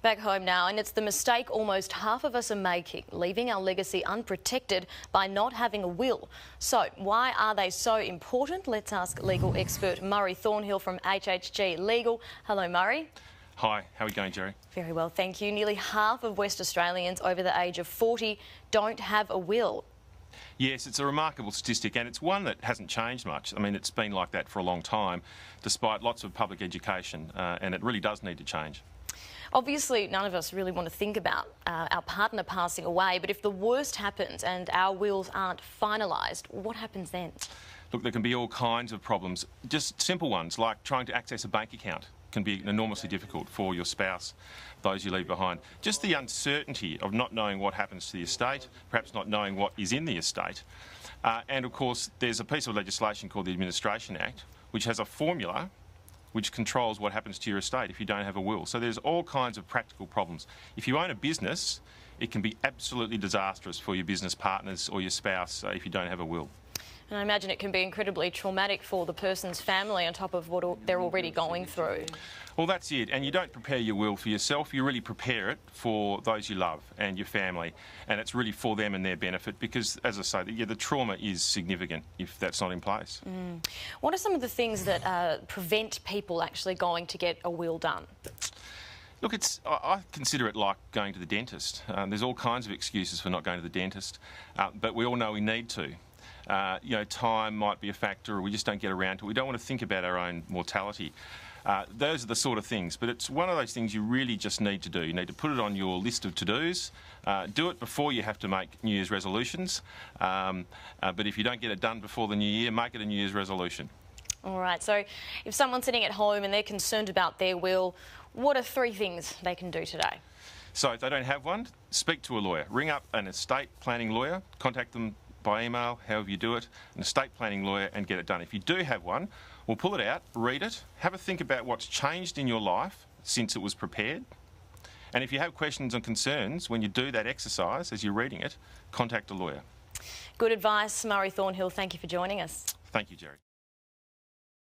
Back home now, and it's the mistake almost half of us are making, leaving our legacy unprotected by not having a will. So, why are they so important? Let's ask legal expert Murray Thornhill from HHG Legal. Hello, Murray. Hi, how are we going, Jerry? Very well, thank you. Nearly half of West Australians over the age of 40 don't have a will. Yes, it's a remarkable statistic, and it's one that hasn't changed much. I mean, it's been like that for a long time, despite lots of public education, and it really does need to change. Obviously, none of us really want to think about our partner passing away, but if the worst happens and our wills aren't finalised, what happens then? Look, there can be all kinds of problems. Just simple ones, like trying to access a bank account can be enormously difficult for your spouse, those you leave behind. Just the uncertainty of not knowing what happens to the estate, perhaps not knowing what is in the estate. And of course, there's a piece of legislation called the Administration Act, which has a formula which controls what happens to your estate if you don't have a will. So there's all kinds of practical problems. If you own a business, it can be absolutely disastrous for your business partners or your spouse if you don't have a will. And I imagine it can be incredibly traumatic for the person's family on top of what they're already going through. Well, that's it. And you don't prepare your will for yourself, you really prepare it for those you love and your family. And it's really for them and their benefit because, as I say, the trauma is significant if that's not in place. What are some of the things that prevent people actually going to get a will done? Look, I consider it like going to the dentist. There's all kinds of excuses for not going to the dentist, but we all know we need to. Time might be a factor, or we just don't get around to it. We don't want to think about our own mortality. Those are the sort of things, but it's one of those things you really just need to do. You need to put it on your list of to-dos. Do it before you have to make New Year's resolutions. But if you don't get it done before the new year, make it a New Year's resolution. All right, so if someone's sitting at home and they're concerned about their will, what are 3 things they can do today? So if they don't have one, speak to a lawyer. Ring up an estate planning lawyer, contact them by email, however you do it, an estate planning lawyer, and get it done. If you do have one, we'll pull it out, read it, have a think about what's changed in your life since it was prepared. And if you have questions and concerns when you do that exercise as you're reading it, contact a lawyer. Good advice, Murray Thornhill. Thank you for joining us. Thank you, Jerry.